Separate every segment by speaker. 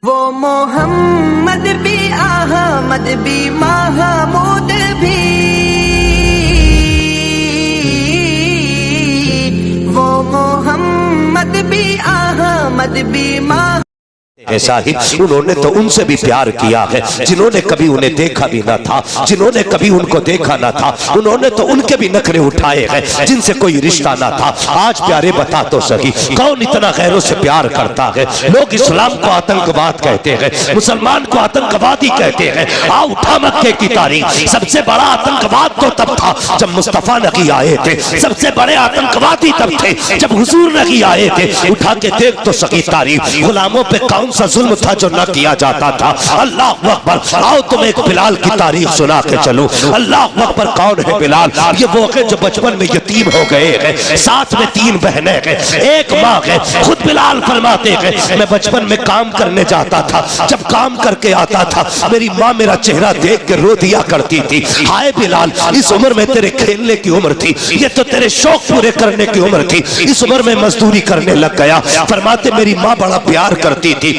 Speaker 1: वो मोहम्मद भी अहमद भी महमूद भी, वो मोहम्मद भी अहमद भी
Speaker 2: साहिब, उन्होंने तो उनसे भी प्यार किया है जिन्होंने कभी उन्हें देखा भी ना था, जिन्होंने कभी उनको देखा ना था। उन्होंने तो उनके भी नखरे उठाए हैं जिनसे कोई रिश्ता ना था। आज प्यारे बता तो सही, कौन इतना गैरों से प्यार करता है? लोग इस्लाम को आतंकवाद कहते हैं, मुसलमान को आतंकवादी कहते हैं। आ उठा मक्के की तारीख, सबसे बड़ा आतंकवाद तो तब था जब मुस्तफा नबी आए थे। सबसे बड़े आतंकवादी तब थे जब हुजूर नबी आए थे। उठा के देख तो सही तारीख, गुलामों पे कौन सा जुल्म था जो ना किया जाता था। अल्लाह अकबर। आओ तुम्हें एक बिलाल की तारीख सुना के चलो। अल्लाह अकबर। कौन है बिलाल? ये वो है जो बचपन में यतीम हो गए हैं, साथ में 3 बहनें हैं, एक माँ है। खुद बिलाल फरमाते हैं मैं बचपन में काम करने जाता था, जब काम करके आता था मेरी माँ मेरा चेहरा देख के रो दिया करती थी। हाय बिलाल, इस उम्र में तेरे खेलने की उम्र थी, ये तो तेरे शौक पूरे करने की उम्र थी। इस उम्र में मजदूरी करने लग गया। फरमाते मेरी माँ बड़ा प्यार करती थी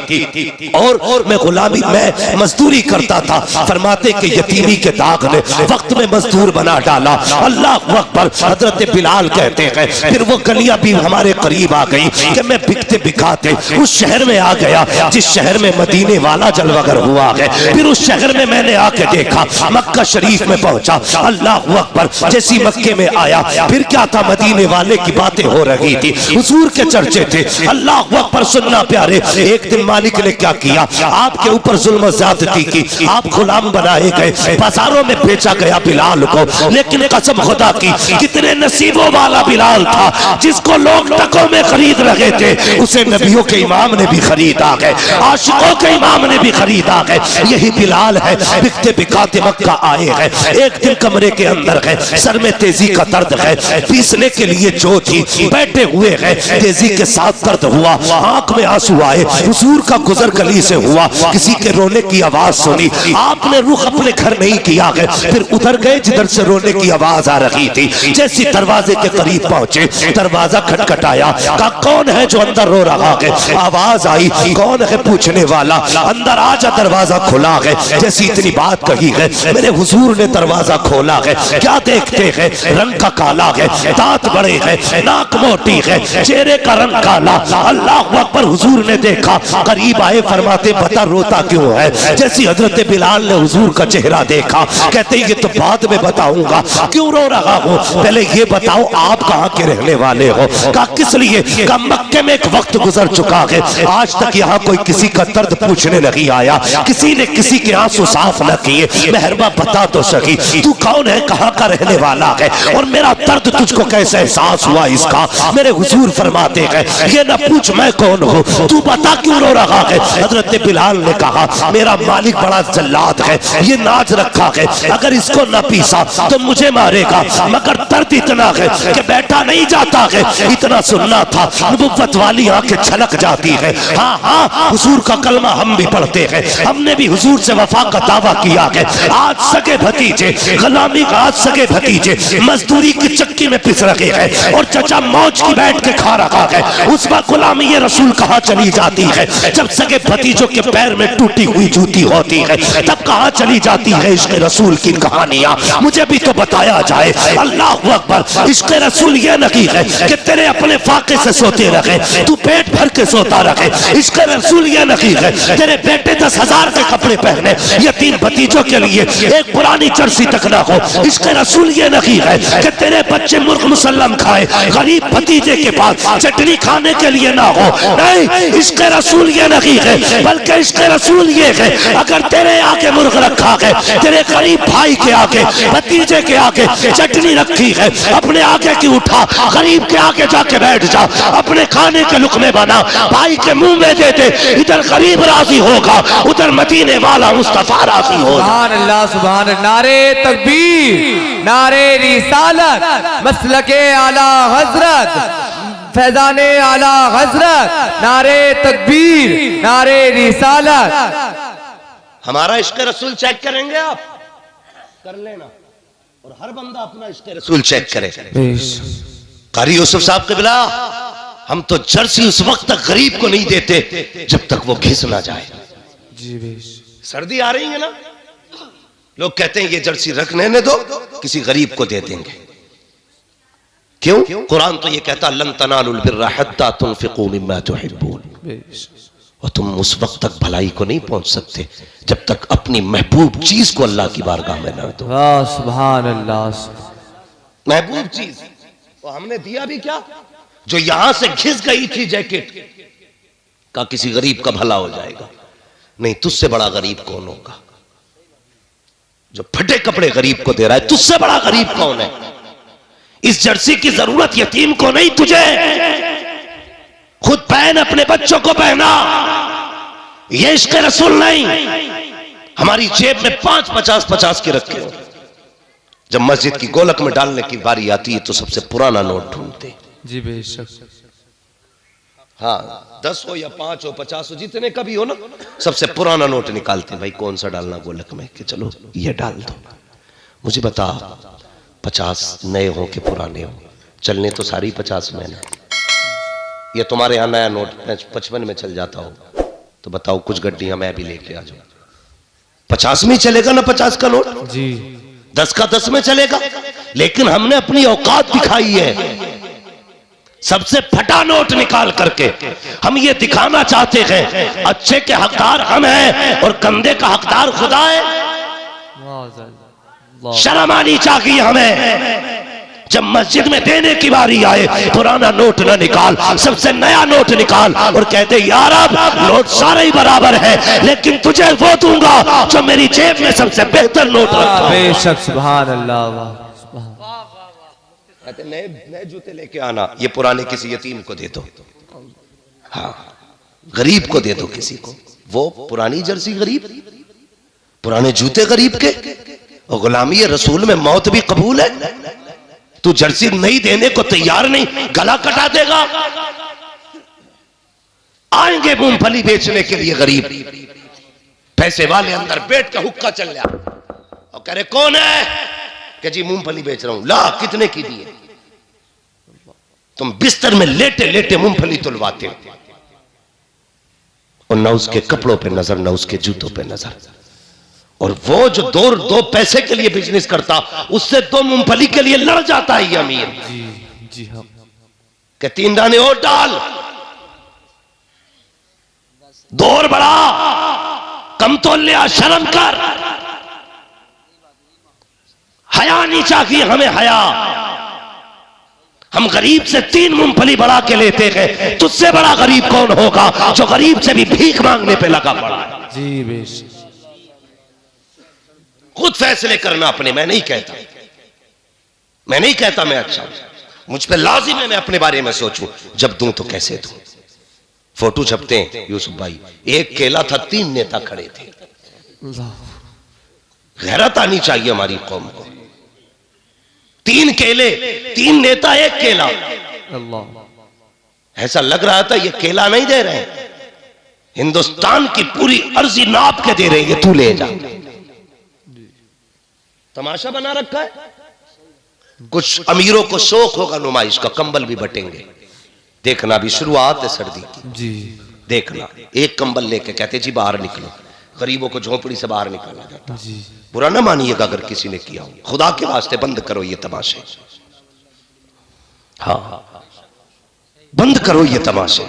Speaker 2: और मैं गुलामी में मजदूरी करता था। फरमाते कि यतीमी के दाग ने वक्त में मजदूर बना डाला। अल्लाह अकबर। हजरत बिलाल कहते हैं फिर वो गलियां भी हमारे करीब आ गई कि मैं बिकते बिकाते उस शहर में आ गया जिस शहर में मदीने वाला जलवागर हुआ है। फिर उस शहर में मैंने आके देखा, मक्का शरीफ में पहुंचा। अल्लाह अकबर। जैसी मक्के में आया फिर क्या था, मदीने वाले की बातें हो रही थी, हुजूर के चर्चे थे। अल्लाह अकबर। सुनना प्यारे, एक दिन मालिक ने क्या किया, आपके ऊपर जुल्म ज्यादती की, आप गुलाम बनाए गए, बाजारों में बेचा गया बिलाल को। लेकिन कसम खुदा की, कितने नसीबों वाला बिलाल था जिसको लोग टकों में खरीद रहे थे, उसे नबियों के इमाम ने भी खरीदा है, आशिकों के इमाम ने भी खरीदा है। यही बिलाल है, बिकते बिकाते मक्का आए हैं। एक दिन कमरे के अंदर है, सर में तेजी का दर्द है, पीसने के लिए जो थी बैठे हुए हैं, तेजी के साथ दर्द हुआ, आंख में आंसू आए। हुजूर का गुजर गली से हुआ, किसी के रोने की आवाज सुनी, आपने रुख अपने घर नहीं किया है, फिर उधर गए जिधर से रोने की आवाज आ रही थी। जैसे दरवाजे के करीब पहुंचे, दरवाजा खटखटाया, कहा कौन है जो अंदर रो रहा है? आवाज आई, कौन है पूछने वाला? अंदर आजा, दरवाजा खुला है। जैसी इतनी बात कही है, मेरे हुजूर ने दरवाजा खोला है। क्या देखते हैं? रंग का काला है, दांत बड़े हैं, नाक मोटी है, चेहरे का रंग काला। अल्लाह अकबर। हुजूर ने देखा, करीब आए, फरमाते बता रोता क्यों है? जैसी हजरत बिलाल ने हुजूर का चेहरा देखा, कहते ये तो बाद में बताऊंगा, क्यों रो रहा हो, पहले ये बताओ आप कहाँ के रहने वाले हो? कहा किस लिए? कहा मक्के में एक वक्त गुजर चुका है, आज तक यहाँ कोई किसी का दर्द पूछने नहीं आया, किसी ने किसी के आंसू साफ न किए। मेहरबा बता तो सही, तू कौन है, कहाँ का रहने वाला है, और मेरा दर्द तुझको कैसे एहसास हुआ इसका? मेरे हुजूर फरमाते हैं ये न पूछ मैं कौन हूँ, तू बता क्यों रो रहा है? हजरत बिलाल ने कहा मेरा मालिक बड़ा जल्लाद है, ये नाच रखा है, अगर इसको न पीसा तो मुझे मारेगा, मगर दर्द इतना है कि बैठा नहीं जाता है। इतना सुनना था, नबुव्वत वाली आंखें छलक जाती है। हाँ हाँ, हुजूर का कलमा हम भी पढ़ते हैं, हमने भी हुजूर से वफा का दावा किया है। आज सगे भतीजे गुलामी का, आज सगे भतीजे मजदूरी की चक्की में पिस रहे हैं और चचा मौज की बैठ के खा रहा है। उस वक्त गुलामी ये रसूल कहाँ चली जाती है? जब सगे भतीजों के पैर में टूटी हुई जूती होती है, तब कहाँ चली जाती है इश्क रसूल की कहानियां? मुझे भी तो बताया जाए। अल्लाह अकबर। इश्क रसूल ये नहीं है कि तेरे अपने फाके से सोते रहे, तू पेट भर के सोता रहे। इश्क रसूल ये नहीं है तेरे बेटे 10,000 के कपड़े पहने, यतीम भतीजों के लिए एक पुरानी जर्सी तक ना हो। इश्क रसूल ये नहीं है कि तेरे बच्चे मुर्ग मुसल्लम खाए, गरीब भतीजे के पास चटनी खाने के लिए ना हो। नहीं, इश्क रसूल ये नहीं है, बल्कि इश्क रसूल ये है अगर तेरे आगे मुर्ग रखा है, तेरे गरीब भाई के आगे, भतीजे के आगे चटनी रखी है, अपने आगे की उठा, गरीब के आगे जाके बैठ जा, अपने खाने के लुकमे बना, भाई के मुंह में दे दे। इधर गरीब राजी होगा, उधर मदीने वाला मुस्तफा राजी होगा।
Speaker 3: सुभान अल्लाह, सुभान। नारे तकबीर, नारे रिसालत, मसलके आला हजरत, फैजाने आला हजरत, नारे तकबीर, नारे रिसालत।
Speaker 2: हमारा इश्क रसूल चेक करेंगे आप? कर लेना, और हर बंदा अपना इश्क रसूल चेक करे। कारी यूसुफ साहब क़िबला, हम तो जर्सी उस वक्त तक गरीब को नहीं देते जब तक वो घिस ना जाए।
Speaker 3: जी बेश।
Speaker 2: सर्दी आ रही है ना, लोग कहते हैं ये जर्सी रखने दो, किसी गरीब को दे देंगे। क्यों? कुरान तो ये कहता लन तनालुल बिर्रा हत्ता तुनफिकू मिम्मा तुहिब्बून, और तुम उस वक्त तक भलाई को नहीं पहुंच सकते जब तक अपनी महबूब चीज को अल्लाह की बारगाह में न दो।
Speaker 3: सुभान अल्लाह।
Speaker 2: महबूब चीज तो हमने दिया भी क्या? जो यहां से घिस गई थी जैकेट का किसी गरीब का भला हो जाएगा। नहीं, तुझसे बड़ा गरीब कौन होगा? जो फटे कपड़े गरीब को दे रहा है, तुझसे बड़ा गरीब कौन है? इस जर्सी की जरूरत यतीम को नहीं, तुझे। खुद पहन, अपने बच्चों को पहना। ये इश्क़ रसूल नहीं। हमारी जेब में 5-50 के रखे हो, जब मस्जिद की गोलक में डालने की बारी आती है तो सबसे पुराना नोट ढूंढते।
Speaker 3: जी बेशक।
Speaker 2: हाँ, 10 हो या 5 हो 50 हो, जितने का भी हो ना, सबसे पुराना नोट निकालते। भाई कौन सा डालना गोलक में? कि चलो ये डाल दो। मुझे बता, 50 नए हो कि पुराने हो? चलने तो सारी 50 में ना। ये तुम्हारे यहाँ नया नोट 55 में चल जाता हो तो बताओ, कुछ गड्डियां मैं भी लेके आ जाऊं। 50 में चलेगा ना 50 का नोट?
Speaker 3: जी।
Speaker 2: 10 का 10 में चलेगा। लेकिन हमने अपनी औकात दिखाई है। सबसे फटा नोट निकाल करके हम ये दिखाना चाहते हैं अच्छे के हकदार हम हैं और कंधे का हकदार खुदा है। शर्म आनी चाहिए हमें। जब मस्जिद में देने की बारी आए, पुराना नोट ना निकाल, सबसे नया नोट निकाल और कहते यार अब नोट सारे ही बराबर है, लेकिन तुझे वो दूंगा जो मेरी जेब में सबसे बेहतर नोट रखा।
Speaker 3: बेशक। सुभान अल्लाह।
Speaker 2: कहते नए जूते लेके आना, ये पुराने किसी यतीम को दे दो। हाँ, गरीब को दे दो किसी को। वो पुरानी जर्सी गरीब, पुराने जूते गरीब के। और गुलामी रसूल में मौत भी कबूल है। तू जर्सी नहीं देने को तैयार नहीं, गला कटा देगा। आएंगे मूंगफली बेचने के लिए गरीब, पैसे वाले अंदर बैठ के हुक्का चल रहा और कह रहे कौन है? कि जी मूंगफली बेच रहा हूं। ला, कितने की दी है? तुम बिस्तर में लेटे लेटे मूंगफली तुलवाते हो और न उसके कपड़ों पे नजर, न उसके जूतों पे नजर। और वो जो दो पैसे के लिए बिजनेस करता, उससे 2 मूंगफली के लिए लड़ जाता है ये अमीर।
Speaker 3: जी हाँ।
Speaker 2: कि 3 दाने और डाल, 2 और बढ़ा, कम तो लिया, शर्म कर। हया नहीं चाहिए हमें, हया। हम गरीब से 3 मूंगफली बढ़ा के लेते हैं। तुझसे बड़ा गरीब कौन होगा जो गरीब से भी भीख मांगने पे लगा पड़ा है?
Speaker 3: जी बेश।
Speaker 2: खुद फैसले करना अपने। मैं नहीं कहता मैं अच्छा हूं, मुझ पे लाजिम है मैं अपने बारे में सोचूं। जब दूं तो कैसे दूं? फोटो छपते हैं यूसुफ भाई, 1 केला था, 3 नेता खड़े थे। गैरत आनी चाहिए हमारी कौम को। 3 केले, 3 नेता, 1 केला। ऐसा लग रहा था ये केला नहीं दे रहे, हिंदुस्तान की पूरी अर्जी नाप के दे रहे हैं, तू ले जा। तमाशा बना रखा है। कुछ अमीरों को शौक होगा नुमाइश का, कंबल भी बटेंगे। देखना, भी शुरुआत है सर्दी की
Speaker 3: जी।
Speaker 2: देखना, 1 कंबल लेके कहते जी बाहर निकलो। गरीबों को झोपड़ी से बाहर निकाला जाता
Speaker 3: जी।
Speaker 2: बुरा ना मानिएगा अगर किसी ने किया हो, खुदा के वास्ते बंद करो ये तमाशे। हाँ, बंद करो ये तमाशे।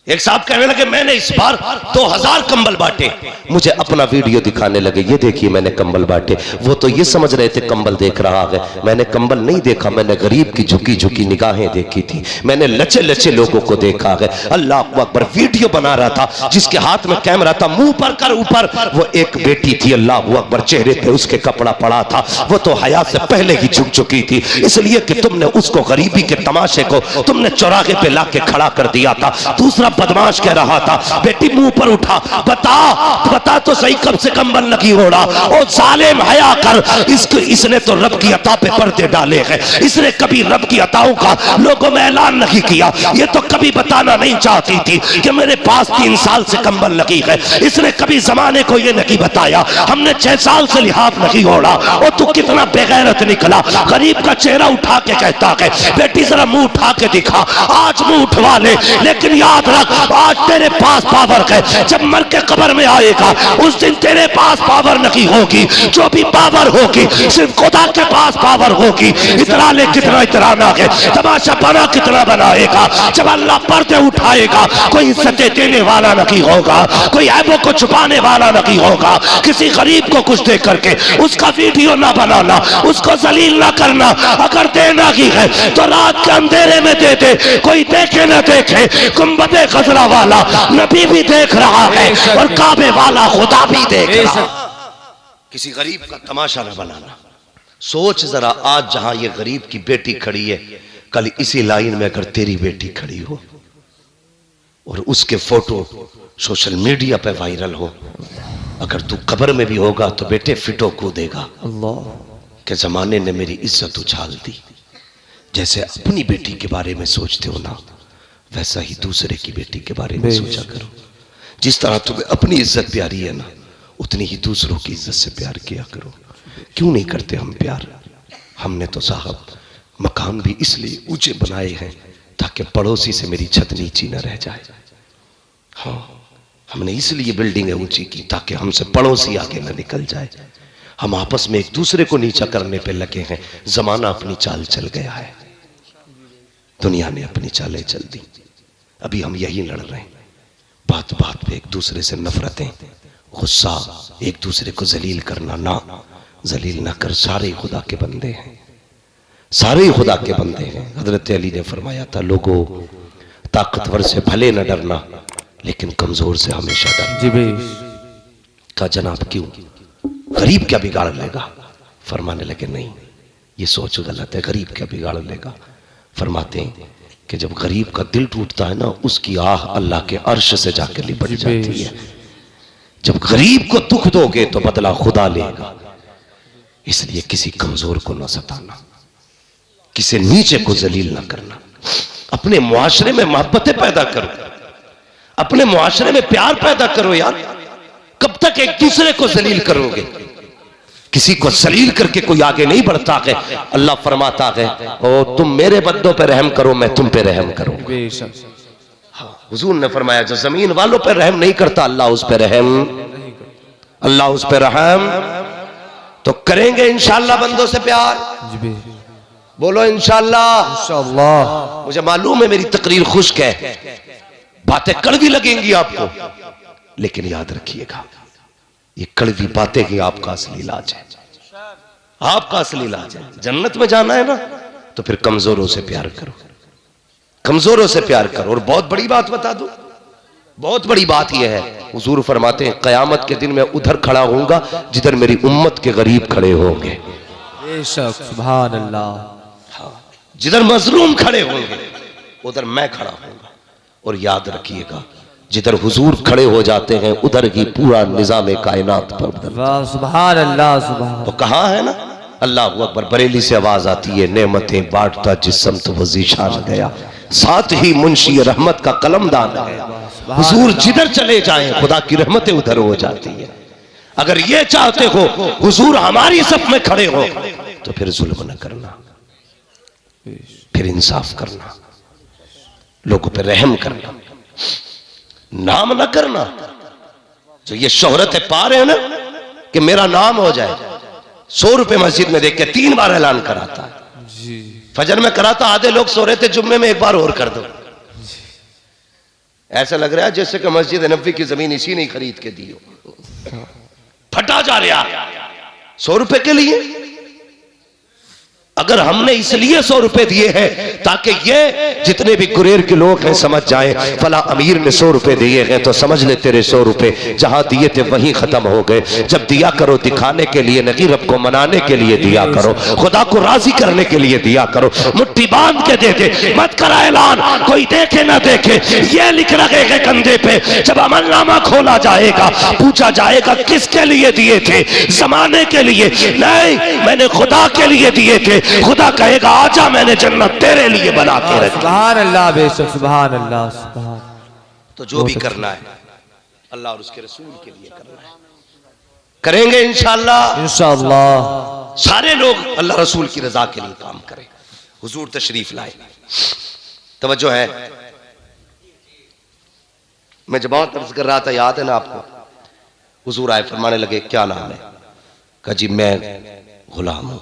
Speaker 2: एक साहब कहने लगे मैंने इस बार 2000 कंबल बांटे। मुझे अपना वीडियो दिखाने लगे, ये देखिए मैंने कंबल बांटे। वो तो ये समझ रहे थे कंबल देख रहा है, मैंने कंबल नहीं देखा, मैंने गरीब की झुकी झुकी निगाहें देखी थी। मैंने लचे लचे लोगों को देखा है। अल्लाह अकबर, वीडियो बना रहा था, जिसके हाथ में कैमरा था, मुंह पर कर ऊपर वो एक बेटी थी। अल्लाह अकबर, चेहरे पे उसके कपड़ा पड़ा था, वो तो हया से पहले ही झुक चुकी थी, इसलिए कि तुमने उसको गरीबी के तमाशे को तुमने चौराहे पे लाके खड़ा कर दिया था। दूसरा बदमाश कह रहा था बेटी मुंह पर उठा, बता तो सही कब से कंबल लगी ओढ़ा। ओ जालिम, हया कर। इसने तो रब की अता पे पर्दे डाले हैं, इसने कभी रब की अताओं का लोगों में ऐलान नहीं किया। ये तो कभी बताना नहीं चाहती थी कि मेरे पास 3 साल से कंबल लगी है। इसने कभी जमाने को ये नहीं बताया हमने 6 साल से लिहाफ नहीं ओढ़ा। और तू कितना बेगैरत निकला। गरीब का चेहरा उठा के कहता है बेटी जरा मुंह उठा के दिखा। आज मुंह उठवा ले, लेकिन याद रख आज तेरे पास पावर है। जब मर के कब्र में आएगा उस दिन तेरे पास पावर नहीं होगी, जो भी पावर होगी सिर्फ खुदा के पास पावर होगी। इतना ले कितना इतराना है, तमाशा बना कितना बनाएगा। जब अल्लाह पर्दे उठाएगा कोई इज्जतें देने वाला नहीं होगा, कोई ऐबों को छुपाने वाला नहीं होगा। किसी गरीब को कुछ दे करके उसका वीडियो ना बनाना, उसको जलील ना करना। अगर देना ही है तो रात के अंधेरे में दे दे, कोई देखे ना देखे। गुंबदे खजरा वाला नबी भी देख रहा है और काबे वाला खुदा भी देख रहा है। किसी गरीब का तमाशा ना बनाना। सोच जरा, आज जहां ये गरीब की बेटी खड़ी है, कल इसी लाइन में अगर तेरी बेटी खड़ी हो और उसके फोटो सोशल मीडिया पे वायरल हो, अगर तू कब्र में भी होगा तो बेटे फिटो कूदेगा कि जमाने ने मेरी इज्जत उछाल दी। जैसे अपनी बेटी के बारे में सोचते हो ना, वैसा ही दूसरे की बेटी के बारे में सोचा करो। जिस तरह तुम्हें अपनी इज्जत प्यारी है ना, उतनी ही दूसरों की इज्जत से प्यार किया करो। क्यों नहीं करते हम प्यार? हमने तो साहब मकान भी इसलिए ऊंचे बनाए हैं ताकि पड़ोसी से मेरी छत नीची न रह जाए। हाँ, हमने इसलिए बिल्डिंगें ऊंची की ताकि हमसे पड़ोसी आगे न निकल जाए। हम आपस में एक दूसरे को नीचा करने पे लगे हैं। जमाना अपनी चाल चल गया है, दुनिया ने अपनी चालें चल दी। अभी हम यही लड़ रहे हैं, बात बात पे एक दूसरे से नफरतें, गुस्सा, एक दूसरे को जलील करना। ना, जलील ना कर, सारे खुदा के बंदे हैं, सारे खुदा के बंदे हैं। हजरत अली ने फरमाया था, लोगों ताकतवर से भले न डरना लेकिन कमजोर से हमेशा डरना। का जनाब क्यों, गरीब क्या बिगाड़ लेगा? फरमाने लगे नहीं, ये सोच गलत है। गरीब क्या बिगाड़ लेगा? फरमाते हैं कि जब गरीब का दिल टूटता है ना, उसकी आह अल्लाह के अर्श से जाकर लिपट जाती है। जब गरीब को दुख दोगे तो बदला खुदा लेगा। इसलिए किसी कमजोर को न सताना, किसी नीचे को जलील न करना। अपने मुआशरे में मोहब्बतें पैदा करो, अपने मुआशरे में प्यार पैदा करो। यार कब तक एक दूसरे को जलील करोगे? किसी को जलील करके कोई आगे नहीं बढ़ता है। अल्लाह फरमाता है, ओ तुम मेरे बंदों पे रहम करो, मैं तुम पे रहम करूं। हाँ, हुजूर ने फरमाया, जो जमीन वालों पे रहम नहीं करता अल्लाह उस पे रहम, अल्लाह उस पे रहम तो करेंगे इंशाअल्लाह बंदों से प्यार। बोलो इंशाअल्लाह। इंशाअल्लाह। मुझे मालूम है मेरी तकरीर खुश्क है, बातें कड़वी लगेंगी आपको, लेकिन याद रखिएगा ये कड़वी बातें ही आपका असली इलाज है, आपका असली इलाज है। जन्नत में जाना है ना, तो फिर कमजोरों से प्यार करो, कमजोरों से प्यार करो। और बहुत बड़ी बात बता दूं, बहुत बड़ी बात यह है, हुजूर फरमाते हैं कयामत के दिन मैं उधर खड़ा होऊंगा जिधर मेरी उम्मत के गरीब खड़े होंगे।
Speaker 3: सुभान अल्लाह।
Speaker 2: हाँ, जिधर मजलूम खड़े होंगे उधर मैं खड़ा होऊंगा। और याद रखिएगा, जिधर हुजूर खड़े हो जाते हैं उधर ही पूरा निजाम कायनात पर बदलता है। सुभान अल्लाह, सुभान। तो कहाँ है ना, अल्लाह अकबर, बरेली से आवाज आती है, नेमतें बांटता जिस समत वो ज़ीशान गया, साथ ही मुंशी रहमत का कलमदान गया। हुजूर जिधर चले जाएं खुदा की रहमतें उधर हो जाती है। अगर ये चाहते हो हुजूर हमारी सफ में खड़े हो तो फिर जुल्म न करना, फिर इंसाफ करना, लोगों पे रहम करना, नाम न करना। जो ये शोहरत पा रहे हैं ना कि मेरा नाम हो जाए, 100 रुपए मस्जिद में देख के 3 बार ऐलान कराता है। फजर में कराता, आधे लोग सो रहे थे, जुम्मे में 1 बार और कर दो। ऐसा लग रहा है जैसे कि मस्जिद नबवी की जमीन इसी ने खरीद के दी हो। फटा जा रहा 100 रुपए के लिए। अगर हमने इसलिए 100 रुपए दिए हैं ताकि ये जितने भी गुरेर के लोग हैं समझ जाएं, फला अमीर ने 100 रुपए दिए हैं तो समझ ले तेरे 100 रुपए जहां दिए थे वहीं खत्म हो गए। जब दिया करो दिखाने के लिए नहीं, रब को मनाने के लिए दिया करो, खुदा को राजी करने के लिए दिया करो। मुट्ठी बांध के दे दे, मत करा ऐलान, कोई देखे ना देखे। ये लिख रखे हैं कंधे पे, जब अमलनामा खोला जाएगा पूछा जाएगा किसके लिए दिए थे? जमाने के लिए नहीं, मैंने खुदा के लिए दिए थे। खुदा कहेगा आजा मैंने जन्नत तेरे लिए बना के रखी।
Speaker 3: सुभान अल्लाह, बेशक सुभान अल्लाह, सुभान।
Speaker 2: तो जो भी करना है अल्लाह और उसके रसूल के लिए करना है, करेंगे इंशाअल्लाह।
Speaker 3: इंशाअल्लाह
Speaker 2: सारे लोग अल्लाह रसूल की रजा के लिए काम करें। हुजूर तशरीफ लाए, तवज्जो है।
Speaker 4: मैं जब बहुत अर्ज कर रहा था, याद है ना आपको, हुजूर आए, फरमाने लगे क्या नाम है? कहा जी मैं गुलाम हूं।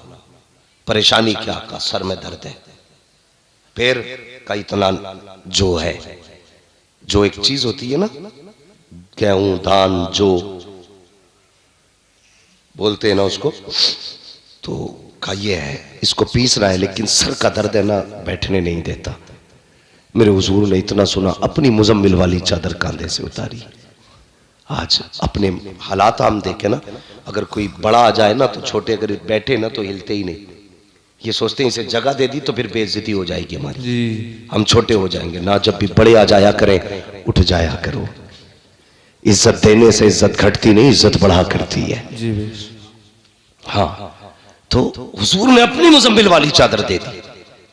Speaker 4: परेशानी क्या? का सर में दर्द है। फिर का इतना जो है, जो एक चीज होती है ना, गेहूं धान जो बोलते हैं ना उसको, तो का ये है, इसको पीसना है, लेकिन सर का दर्द है ना, बैठने नहीं देता। मेरे हुजूर ने इतना सुना, अपनी मुजम्मिल वाली चादर कांधे से उतारी। आज अपने हालात हम देखे ना, अगर कोई बड़ा आ जाए ना तो छोटे अगर बैठे ना तो हिलते ही नहीं। ये सोचते हैं इसे जगह दे दी तो फिर बेइज्जती हो जाएगी हमारी जी। हम छोटे हो जाएंगे ना, जब भी बड़े आ जाया करें उठ जाया करो। इज्जत देने से इज्जत घटती नहीं, इज्जत बढ़ा करती है जी। हाँ, तो हुजूर ने अपनी मुजम्मिल वाली चादर दे दी,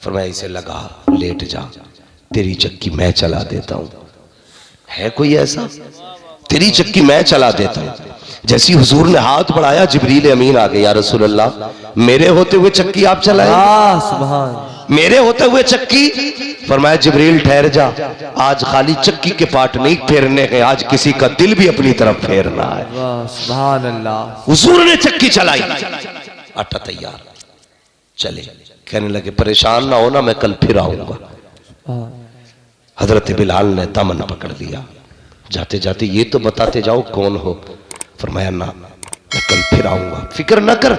Speaker 4: फरमाया इसे लगा, लेट जा, तेरी चक्की मैं चला देता हूं। है कोई ऐसा? तेरी चक्की मैं चला देता हूं। जैसी हुजूर ने हाथ बढ़ाया, जिब्रील अमीन आ गए, या रसूल अल्लाह, मेरे होते हुए चक्की आप चलाए? सुभान, मेरे होते हुए चक्की? फरमाया जिब्रील ठहर जा, आज खाली चक्की के पार्ट नहीं फेरने हैं, आज किसी का दिल भी अपनी तरफ फेरना है। सुभान अल्लाह। हुजूर ने चक्की चलाई, आटा तैयार, चले। कहने लगे परेशान ना होना, मैं कल फिर आऊंगा। हजरत बिलाल ने दामन पकड़ लिया, जाते जाते ये तो बताते जाओ कौन हो। फरमाया ना, मैं कल फिर आऊंगा, फिक्र न कर,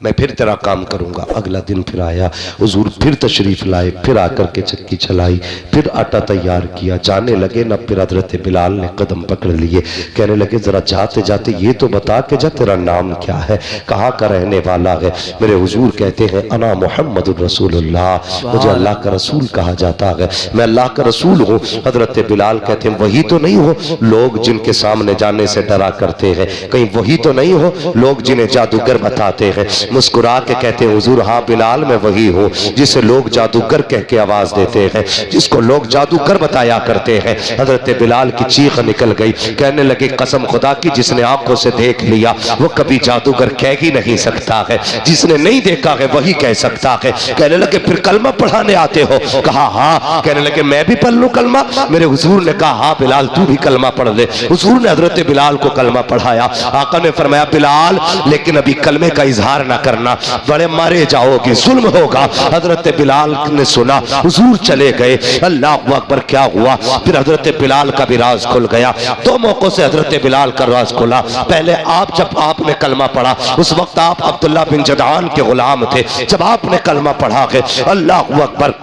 Speaker 4: मैं फिर तेरा काम करूंगा। अगला दिन फिर आया, हुजूर फिर तशरीफ लाए, फिर आकर के चक्की चलाई, फिर आटा तैयार किया, जाने लगे ना, फिर हजरत बिलाल ने कदम पकड़ लिए, कहने लगे जरा जाते जाते ये तो बता के जा तेरा नाम क्या है, कहाँ का रहने वाला है? मेरे हुजूर कहते हैं अना मुहम्मदुर रसूलुल्लाह, मुझे अल्लाह का रसूल कहा जाता है, मैं अल्लाह का रसूल हूँ। हजरत बिलाल कहते हैं वही तो नहीं हो लोग जिनके सामने जाने से डरा करते हैं, कहीं वही तो नहीं हो लोग जिन्हें जादूगर बताते हैं? मुस्कुरा के कहते हैं हुजूर हाँ बिलाल मैं वही हूँ जिसे लोग जादूगर कह के आवाज देते हैं, जिसको लोग जादूगर बताया करते हैं। हजरत बिलाल की चीख निकल गई, कहने लगे कसम खुदा की जिसने आंखों से देख लिया वो कभी जादूगर कह ही नहीं सकता है, जिसने नहीं देखा है वही कह सकता है। कहने लगे फिर कलमा पढ़ाने आते हो? कहा हाँ। कहने लगे मैं भी पढ़ लूं कलमा? मेरे हुजूर ने कहा हाँ बिलाल तू भी कलमा पढ़ ले। हुजूर ने हजरत बिलाल को कलमा पढ़ाया। आका ने फरमाया बिलाल लेकिन अभी कलमे का इजहार ना करना, बड़े मारे जाओगे, जुल्म होगा। हजरत बिलाल ने सुना, हुजूर चले गए। अल्लाह अकबर, क्या हुआ? फिर हजरत बिलाल का भी राज खुल गया। दो मौकों से हजरत बिलाल का राज खुला। पहले आप जब आपने कलमा पढ़ा उस वक्त आप अब्दुल्ला बिन जदआन के गुलाम थे। जब आपने कलमा पढ़ा के अल्लाह अकबर,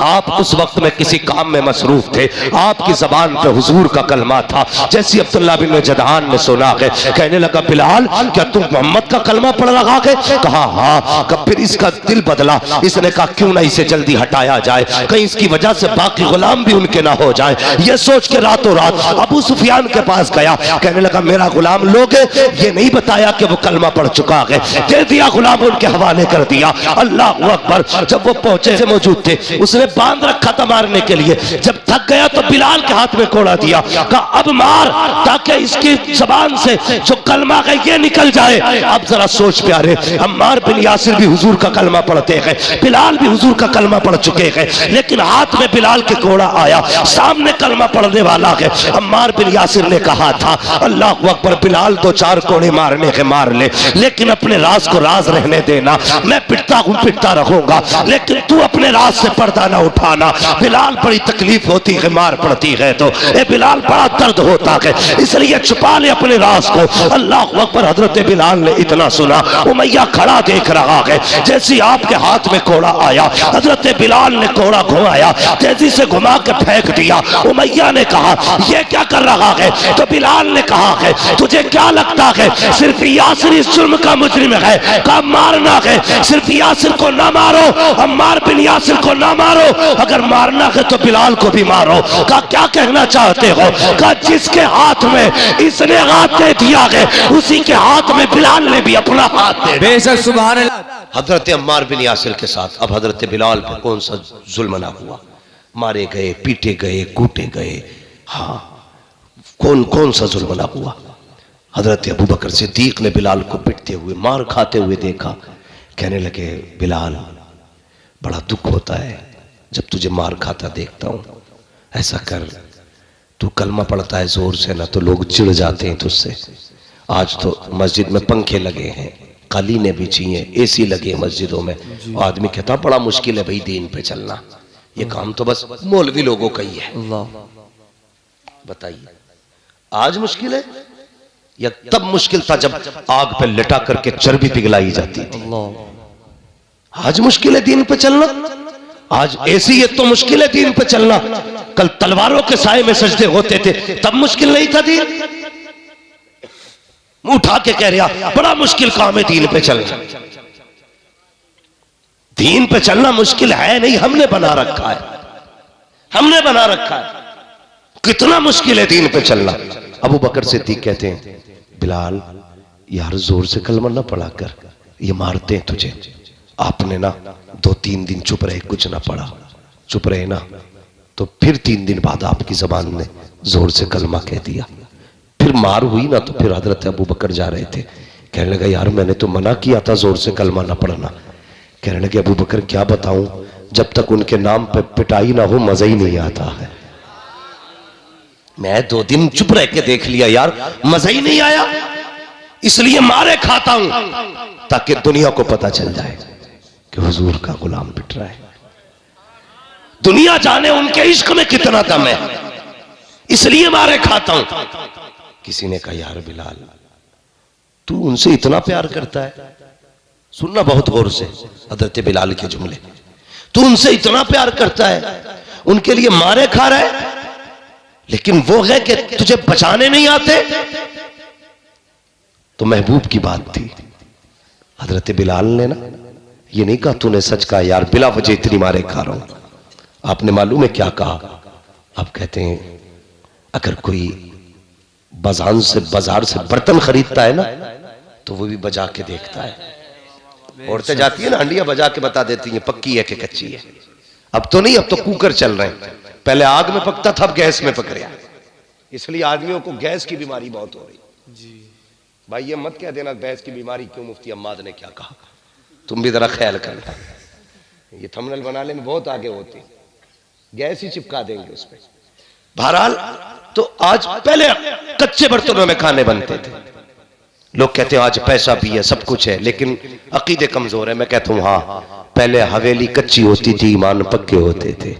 Speaker 4: आप उस वक्त में किसी काम में मसरूफ थे, आपकी जबान पे हुजूर का कलमा था। जैसे अब्दुल्ला बिन जदआन ने सुना है, कहने लगा बिलाल क्या तुम मोहम्मद का कलमा पढ़ रहा है? कहा हाँ। कब फिर इसका दिल बदला, इसने कहा क्यों ना इसे जल्दी हटाया जाए, कहीं इसकी वजह से बाकी गुलाम भी उनके ना हो जाए। ये सोच के रातों रात अबू सुफियान के पास गया, कहने लगा मेरा गुलाम लोगे? ये नहीं बताया कि वो कलमा पढ़ चुका है, दे दिया गुलाम उनके हवाले कर दिया। अल्लाह अकबर, जब वो पहुंचे से मौजूद थे, उसने बांध रखा था मारने के लिए। जब थक गया तो बिलाल के हाथ में कोड़ा दिया, कहा अब मार ताकि इसकी जबान से जो कलमा है ये निकल जाए। अब जरा सोच प्यारे, अम्मार बिन यासिर भी हुजूर का कलमा पढ़ते हैं, बिलाल भी हुजूर का कलमा पढ़ चुके हैं, लेकिन हाथ में बिलाल के कोड़ा आया, सामने कलमा पढ़ने वाला है। अम्मार बिन यासिर ने कहा था अल्लाह अकबर बिलाल दो चार कोड़े मारने के मार ले, लेकिन अपने राज को राज रहने देना। मैं पिटता हूं पिटता रहूंगा, लेकिन तू अपने राज से पर्दा ना उठाना। बिलाल बड़ी तकलीफ होती है मार पड़ती है तो, ए बिलाल बड़ा दर्द होता है, इसलिए छुपा ले अपने राज को। अल्लाह अकबर, हजरत बिलाल ने इतना सुना, उमैया खड़ा देख रहा है। जैसे आपके हाथ में कोड़ा आया, हजरत बिलाल ने कोड़ा घुमाया, तेजी से घुमा के फेंक दिया। उमैया ने कहा यह क्या कर रहा है? तो बिलाल ने कहा है तुझे क्या लगता है सिर्फ यासिर इस जुर्म का मुजरिम है, का मारना है, सिर्फ यासिर को ना मारो, अम्मार बिन यासिर को ना मारो, अगर मारना है तो बिलाल को भी मारो। का क्या कहना चाहते हो? का जिसके हाथ में इसने हाथ दे दिया है उसी के हाथ में बिलाल ने भी अपना हाथ दे। बेशक सुभान अल्लाह। हजरत अम्मार बिन यासिर के साथ अब हजरत बिलाल पे कौन सा जुल्म ना हुआ? मारे गए, पीटे गए, कूटे गए। हाँ, कौन कौन सा जुल्म ना हुआ? हजरत अबू बकर सिद्दीक ने बिलाल को पिटते हुए मार खाते हुए देखा, कहने लगे बिलाल बड़ा दुख होता है जब तुझे मार खाता देखता हूं, ऐसा कर तू कलमा पढ़ता है जोर से ना तो लोग चिढ़ जाते हैं तुझसे। आज तो मस्जिद में पंखे लगे हैं, कालीने बिछी हैं, एसी लगे हैं मस्जिदों में, आदमी कहता बड़ा मुश्किल है भाई दीन पे चलना, ये काम तो बस मौलवी लोगों का ही है। बताइए आज मुश्किल है या तब मुश्किल था जब आग पे लिटा करके चर्बी पिघलाई जाती थी? आज मुश्किल है दीन पे चलना, आज ऐसी है तो मुश्किल है दीन पे चलना। कल तलवारों के साए में सजदे होते थे तब मुश्किल नहीं था दीन। उठा के कह रहा बड़ा मुश्किल काम है दीन पे चलना। दीन पे चलना मुश्किल है नहीं, हमने बना रखा है, हमने बना रखा है। कितना मुश्किल है दीन पे चलना। अबू बकर सिद्दीक कहते हैं बिलाल यार जोर से कलमा ना पढ़ा कर, ये मारते हैं तुझे। आपने ना 2-3 दिन चुप रहे, कुछ ना पढ़ा, चुप रहे ना, तो फिर 3 दिन बाद आपकी जबान ने जोर से कलमा कह दिया। फिर मार हुई ना तो फिर हजरत अबू बकर जा रहे थे, कहने लगा यार मैंने तो मना किया था जोर से कलमा ना पढ़ना। कहने लगे अबू बकर क्या बताऊं, जब तक उनके नाम पे पिटाई ना हो मजा ही नहीं आता है। मैं 2 दिन चुप रह के देख लिया यार, मजा ही नहीं आया, इसलिए मारे खाता हूं ताकि दुनिया को पता चल जाए कि हुजूर का गुलाम पिट रहा है। दुनिया जाने उनके इश्क में कितना दम है, इसलिए मारे खाता हूं। किसी ने कहा यार बिलाल तू उनसे इतना प्यार करता है, सुनना बहुत गौर से हजरत बिलाल के जुमले, तू उनसे इतना प्यार करता है, उनके लिए मारे खा रहा है, लेकिन वो है कि तुझे बचाने नहीं आते। तो महबूब की बात थी। हजरत बिलाल ने ना ये नहीं कहा तूने सच कहा यार बिला वजह इतनी मारे खा रहा हूं। आपने मालूम है क्या कहा? आप कहते हैं अगर कोई बाजार से बर्तन खरीदता है ना तो वो भी बजा के देखता है। औरतें जाती है ना हंडिया बजा के बता देती हैं पक्की है कि कच्ची है। अब तो नहीं, अब तो कुकर चल रहे हैं, पहले आग में पकता था, अब गैस में पक रहा। इसलिए आदमियों को गैस की बीमारी बहुत हो रही जी। भाई ये मत कह देना गैस की बीमारी क्यों, मुफ्ती अम्माद ने क्या कहा, तुम भी जरा ख्याल करना। ये थंबनेल बनाने में बहुत आगे होते, गैस ही चिपका देंगे उस पर। बहरहाल तो आज पहले कच्चे बर्तनों में खाने बनते थे। लोग कहते हैं आज पैसा भी है सब कुछ है लेकिन अकीदे कमजोर है। मैं कहता हूं हाँ, पहले हवेली कच्ची होती थी, ईमान पक्के होते थे।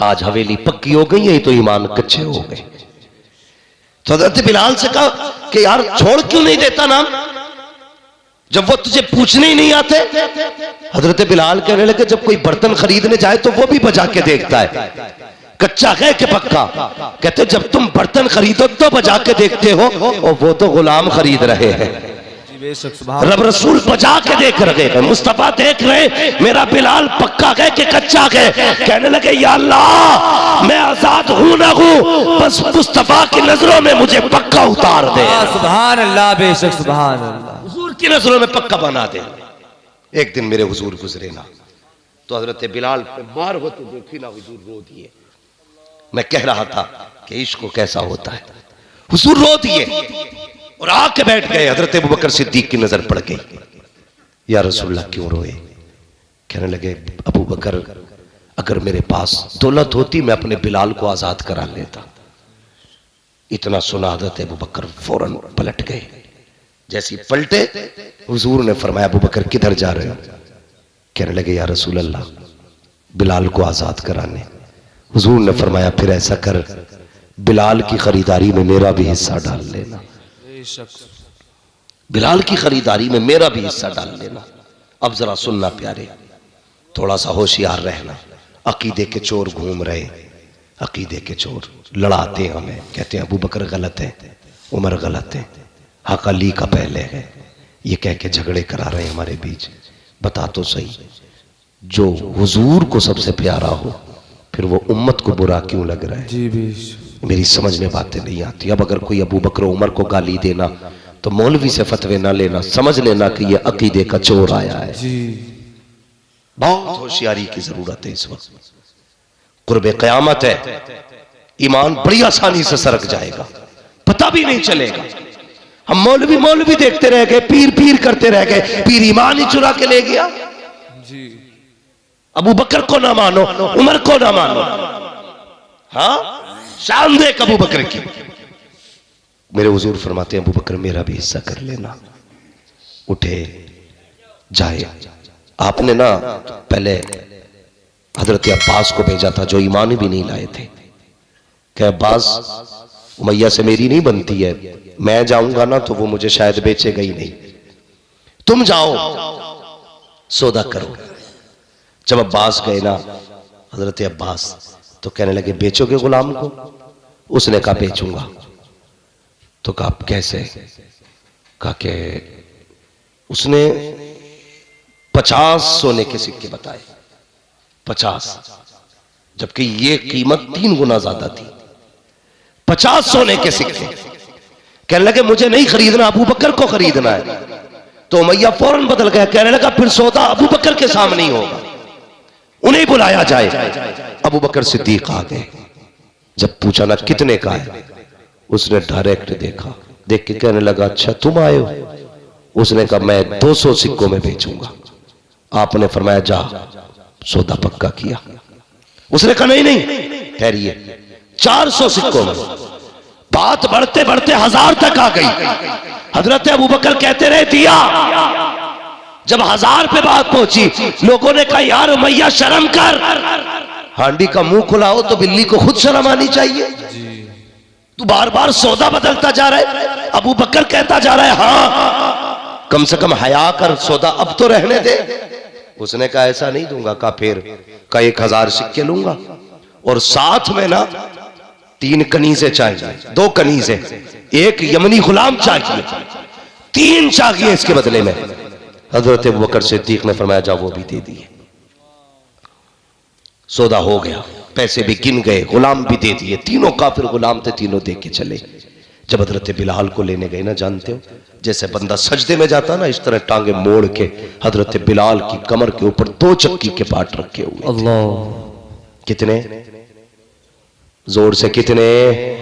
Speaker 4: आज हवेली पक्की हो गई है तो ईमान कच्चे हो गए। तो हजरत बिलाल से कहा कि यार छोड़ क्यों नहीं देता नाम, जब वो तुझे पूछने ही नहीं आते। हजरत बिलाल कहने लगे जब कोई बर्तन खरीदने जाए तो वो भी बजा के देखता है कच्चा है कि पक्का। कहते जब तुम बर्तन खरीदो तो बजा के देखते हो, और वो तो गुलाम खरीद रहे हैं, रब रसूल बजा के देख रहे हैं, मुस्तफा देख रहे मेरा बिलाल पक्का है कि कच्चा है। कहने लगे या अल्लाह मैं आजाद हूं ना हूं, बस मुस्तफा की नजरों में मुझे पक्का उतार दे।
Speaker 3: सुभान अल्लाह, बेशक सुभान अल्लाह,
Speaker 4: हुजूर की नजरों में पक्का बना दे। एक दिन मेरे हुजूर गुजरे ना तो हजरत बिलाल पे मार होते देखी ना, हुजूर रो दिए। मैं कह रहा था कि इश्क कैसा होता है, हुजूर रो दिए और आके बैठ गए। हजरत अबू बकर सिद्दीक की नजर पड़ गई, या रसूलल्लाह क्यों रोए? कहने लगे अबू बकर अगर मेरे पास दौलत होती मैं अपने बिलाल को आजाद करा लेता। इतना सुना हजरत अबू बकर फौरन पलट गए। जैसे पलटे हुजूर ने फरमाया अबू बकर किधर जा रहे हो? कहने लगे या रसूलल्लाह बिलाल को आजाद कराने। हुजूर ने फरमाया फिर ऐसा कर बिलाल की खरीदारी में मेरा भी हिस्सा डाल लेना, बिलाल की खरीदारी में मेरा भी हिस्सा डाल लेना। अब जरा सुनना प्यारे, थोड़ा सा होशियार रहना। अकीदे के चोर घूम रहे, अकीदे के चोर लड़ाते हैं हमें, कहते हैं अबू बकर गलत है, उमर गलत है, हक अली का पहले है, ये कह के झगड़े करा रहे हैं हमारे बीच। बता तो सही, जो हुजूर को सबसे प्यारा हो फिर वो उम्मत को बुरा क्यों लग रहा है? जी मेरी समझ में बातें नहीं आती। अब अगर कोई अबू बकर उमर को गाली देना तो मौलवी से फतवे ना लेना, समझ लेना कि ये अकीदे का चोर आया है। बहुत होशियारी की जरूरत है इस वक्त, कुर्बे क़यामत है, ईमान बड़ी आसानी से सरक जाएगा, पता भी नहीं चलेगा। हम मौलवी मौलवी देखते रह गए, पीर पीर करते रह गए, पीर ईमान ही चुरा के ले गया। अबू बकर को ना मानो, उमर को ना मानो, हाँ शान देख अबू बकर की। मेरे हुजूर फरमाते हैं अबू बकर मेरा भी हिस्सा कर लेना। उठे जाए। आपने ना पहले हजरत अब्बास को भेजा था जो ईमान भी नहीं लाए थे। क्या अब्बास उमैया से मेरी नहीं बनती है, मैं जाऊंगा ना तो वो मुझे शायद बेचेगा ही नहीं, तुम जाओ सौदा करो। जब अब्बास गए ना हजरत अब्बास तो कहने लगे बेचोगे गुलाम को? उसने कहा बेचूंगा। तो कहा कैसे? कहा कि उसने 50 सोने के सिक्के बताए, 50, जबकि ये कीमत 3 गुना ज्यादा थी। 50 सोने के सिक्के। कहने लगे मुझे नहीं खरीदना, अबू बकर को खरीदना है। तो उमैया फौरन बदल गया, कहने लगा फिर सौदा अबू बकर के सामने ही होगा, उन्हें बुलाया जाए। अबू बकर सिद्दीक आ गए। जब पूछा ना कितने का है, उसने डायरेक्ट देखा, देख के कहने लगा अच्छा तुम आए हो? उसने कहा मैं 200 सिक्कों में बेचूंगा। आपने फरमाया जा, सौदा पक्का किया। उसने कहा नहीं नहीं ठहरिए, 400 सिक्कों में। बात बढ़ते बढ़ते 1000 तक आ गई। हजरत अबू बकर कहते रहे दिया। जब 1000 पे बात पहुंची, लोगों ने कहा यार उमैया शर्म कर, हांडी का मुंह खुला हो तो बिल्ली को खुद शर्म आनी चाहिए। तू बार बार सौदा बदलता जा रहा है। अबू बकर कहता जा रहा है हाँ कम से कम हया कर, सौदा अब तो रहने दे। उसने कहा ऐसा नहीं दूंगा। कहा फिर? का 1000 सिक्के लूंगा और साथ में ना 3 कनीज़ें चाहिए, 2 कनीज़ें, 1 यमनी गुलाम चाहिए, 3 चाहिए इसके बदले में। हजरत अबू बकर सिद्दीक ने फरमाया जा वो भी दे दिए। सौदा हो गया, पैसे भी गिन गए, गुलाम भी दे दिए। तीनों काफिर गुलाम थे, तीनों दे के चले। जब हजरत बिलाल को लेने गए ना, जानते हो जैसे बंदा सजदे में जाता ना, इस तरह टांगे मोड़ के हजरत बिलाल की कमर के ऊपर 2 चक्की के पाट रखे हुए। अल्लाह। कितने जोर से? कितने?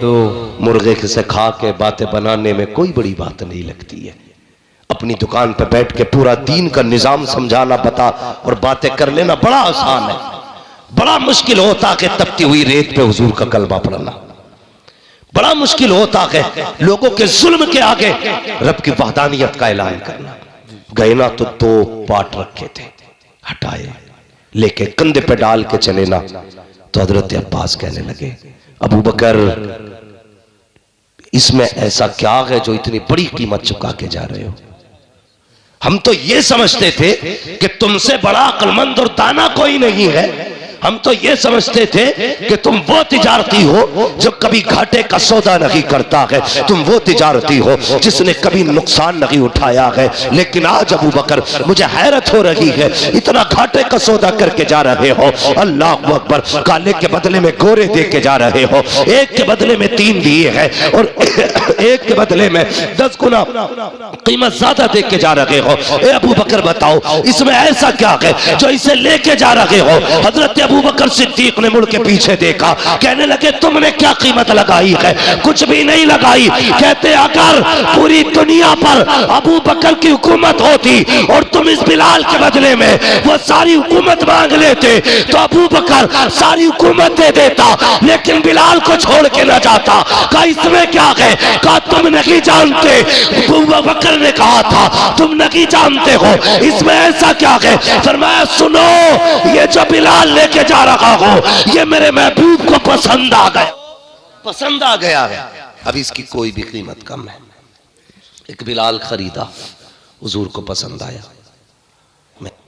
Speaker 4: 2। मुर्गे से खा के बातें बनाने में कोई बड़ी बात नहीं लगती है। अपनी दुकान पे बैठ के पूरा दीन का निजाम समझाना बता और बातें कर लेना बड़ा आसान है। बड़ा मुश्किल होता कि तपती हुई रेत पे हुजूर का कलमा पढ़ना, बड़ा मुश्किल होता है लोगों के जुल्म के आगे रब की वहदानियत का ऐलान करना। गए ना तो 2 पाट रखे थे, हटाए, लेके कंधे पे डाल के चले ना। तो हजरत अब्बास कहने लगे अबू बकर इसमें ऐसा क्या है जो इतनी बड़ी कीमत चुका के जा रहे हो? हम तो ये समझते थे कि तुमसे बड़ा अक्लमंद और दाना कोई नहीं है। हम तो ये समझते थे कि तुम वो तिजारती हो जो कभी घाटे का सौदा नहीं करता है, तुम वो तिजारती हो जिसने कभी नुकसान नहीं उठाया है। लेकिन आज अबू बकर मुझे हैरत हो रही है, इतना घाटे का सौदा करके जा रहे हो। अल्लाह अकबर, काले के बदले में गोरे दे के जा रहे हो, 1 के बदले में 3 दिए हैं और 1 के बदले में 10 गुना कीमत ज्यादा दे के जा रहे हो। ए अबू बकर बताओ इसमें ऐसा क्या है जो इसे लेके जा रहे हो? हजरत अबू बकर सिद्दीक ने मुड़ के पीछे देखा, कहने लगे तुमने क्या कीमत लगाई है? कुछ भी नहीं लगाई। कहते अगर पूरी दुनिया पर अबू बकर की हुकूमत होती और तुम इस बिलाल के बदले में वो सारी हुकूमत मांग लेते तो अबू बकर सारी हुकूमत दे देता, लेकिन बिलाल को छोड़ के ना जाता। कहा इसमें क्या है? कहा तुम नहीं जानते। अबू बकर ने कहा था तुम नहीं जानते हो, इसमें ऐसा क्या है? फरमाया सुनो, ये जो बिलाल लेके जा रहा हो ये मेरे महबूब को पसंद आ गया, पसंद आ गया है। अब इसकी कोई भी कीमत कम है। एक बिलाल खरीदा, हुजूर को पसंद आया।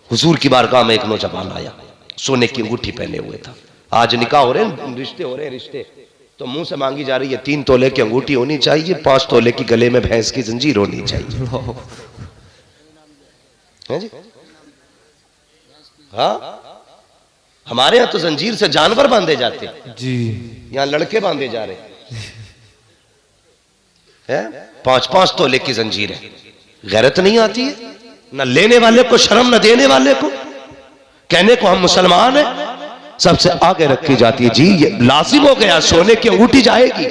Speaker 4: हुजूर की बारगाह में एक नौजवान आया, सोने की अंगूठी पहने हुए था। आज निकाह हो रहे हैं, रिश्ते हो रहे हैं, रिश्ते तो मुंह से मांगी जा रही है 3 तोले की अंगूठी होनी चाहिए, 5 तोले की गले में भैंस की जंजीर होनी चाहिए। है जी? हाँ, हमारे यहाँ तो जंजीर से जानवर बांधे जाते जी, यहाँ लड़के बांधे जा रहे हैं। 5-5 तोले की जंजीर है। गैरत नहीं आती है न लेने वाले को शर्म, न देने वाले को। कहने को हम मुसलमान हैं, सबसे आगे रखी जाती है। जी ये लाजिम हो गया, सोने की अंगूठी जाएगी।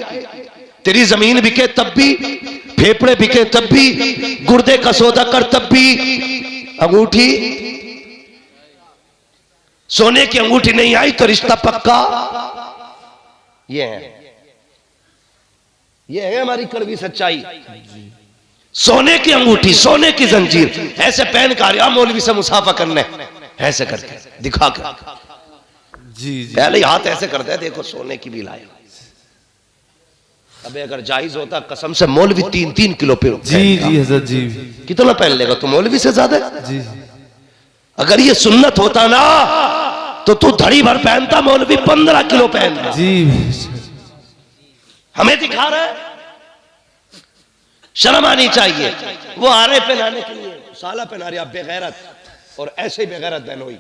Speaker 4: तेरी जमीन बिके तब भी, फेफड़े बिके तब भी, गुर्दे का सौदा कर तब भी अंगूठी। सोने की अंगूठी नहीं आई तो रिश्ता पक्का। ये है ये है हमारी कड़वी सच्चाई। सोने की अंगूठी, सोने की जंजीर ऐसे पहन कर या मौलवी से मुसाफा करने, ऐसे करके दिखा कर
Speaker 3: जी जी
Speaker 4: पहले हाथ ऐसे करते हैं, देखो सोने की भी लाया। अबे अगर जायज होता कसम से मौलवी 3-3 किलो पे
Speaker 3: जी जी हजरत जी
Speaker 4: कितना पहन लेगा तू मौलवी से ज्यादा?
Speaker 3: जी
Speaker 4: अगर ये सुन्नत होता ना तो तू धड़ी भर पहनता, मौलवी 15 किलो पहनता।
Speaker 3: जी
Speaker 4: हमें दिखा रहा है, शर्म आनी चाहिए। वो आ रहे पहनाने के लिए, साला पहना रहे, आप बेगैरत, और ऐसे ही बेगैरत बहनोई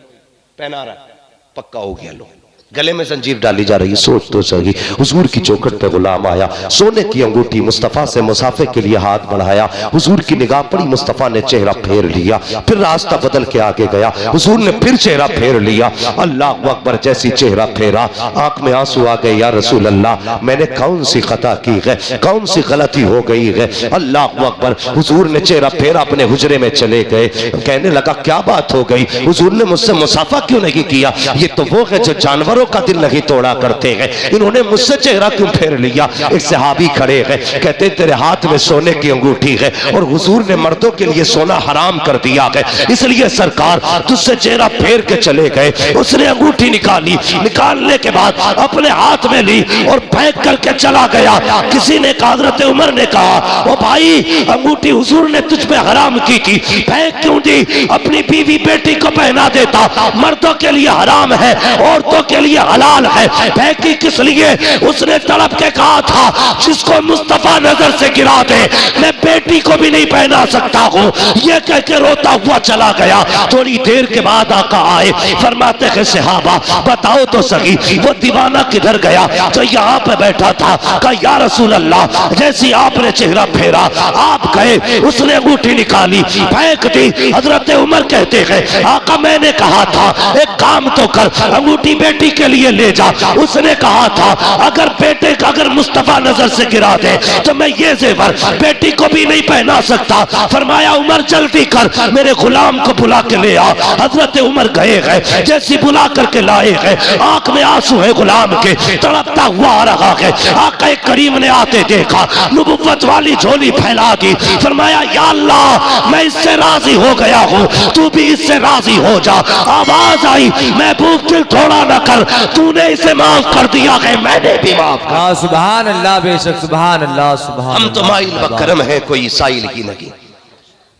Speaker 4: पहना रहा है, पक्का हो गया। लो गले में जंजीर डाली जा रही है, सोच तो सही। हुजूर की चौखट पे गुलाम आया, सोने की अंगूठी मुस्तफा से मुसाफे के लिए हाथ बढ़ाया। हुजूर की निगाह पड़ी, मुस्तफा ने चेहरा फेर लिया, फिर रास्ता बदल के आगे गया। हुजूर ने फिर चेहरा फेर लिया, अल्लाह अकबर, जैसी चेहरा फेरा आंख में आंसू आ गए। या रसूल अल्लाह, मैंने कौन सी खता की है, कौन सी गलती हो गई है? अल्लाह अकबर। हुजूर ने चेहरा फेरा, अपने हुजरे में चले गए। कहने लगा क्या बात हो गई? हुजूर ने मुझसे मुसाफा क्यों नहीं किया? ये तो वो है जो जानवरों का दिल नहीं तोड़ा करते हैं, इन्होंने मुझसे चेहरा क्यों फेर लिया? एक सहाबी खड़े हैं, कहते तेरे हाथ में सोने की अंगूठी है और हुजूर ने मर्दों के लिए सोना हराम कर दिया है, इसलिए सरकार तुझसे चेहरा फेर के चले गए। उसने अंगूठी निकाली, निकालने के बाद अपने हाथ में ली और फेंक करके चला गया। किसी ने हजरत उमर ने कहा, ओ भाई अंगूठी हुजूर ने तुझ पे हराम की थी, फेंक क्यों दी? अपनी बीवी बेटी को पहना देता, मर्दों के लिए हराम है, औरतों के लिए हलाल है, फेंकी किस लिए? उसने तड़प के कहा था, जिसको मुस्तफा नजर से गिरा दे मैं बेटी को भी नहीं पहना सकता हूँ। ये कह के रोता हुआ चला गया। थोड़ी देर के बाद आका आए, फरमाते हैं सहाबा बताओ तो सही वो दीवाना किधर गया? तो यहाँ पे बैठा था। कहा या रसूल अल्लाह, जैसी आपने चेहरा फेरा आप गए, उसने अंगूठी निकाली फेंक दी। हजरत उमर कहते हैं आका मैंने कहा था एक काम तो कर, अंगूठी बेटी के लिए ले जा। उसने कहा था अगर बेटे का अगर मुस्तफा नजर से गिरा दे तो मैं ये जेवर बेटी को भी नहीं पहना सकता। फरमाया उमर जल्दी कर, मेरे गुलाम को बुला के ले आ। हजरत उमर गए गए, जैसी बुला करके लाए गए, आंख में आंसू है गुलाम के, तड़पता हुआ आ रहा है। आका करीम ने आते देखा, नबुव्वत वाली झोली फैला दी। फरमाया या अल्लाह मैं इससे राजी हो गया हूँ, तू भी इससे राजी हो जा। आवाज आई महबूब दिल थोड़ा न कर, तूने इसे माफ कर दिया है, मैंने भी माफ कर।
Speaker 3: हाँ सुभान अल्लाह, बेशक सुभान अल्लाह सुभान।
Speaker 4: हम तो माइल व करम है, कोई साइल ही नहीं,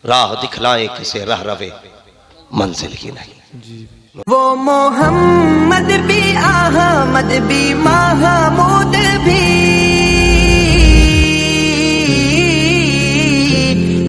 Speaker 4: राह दिखलाए किसे रह रवे मंजिल ही नहीं।
Speaker 1: वो मोहम्मद भी अहमद भी महमूद भी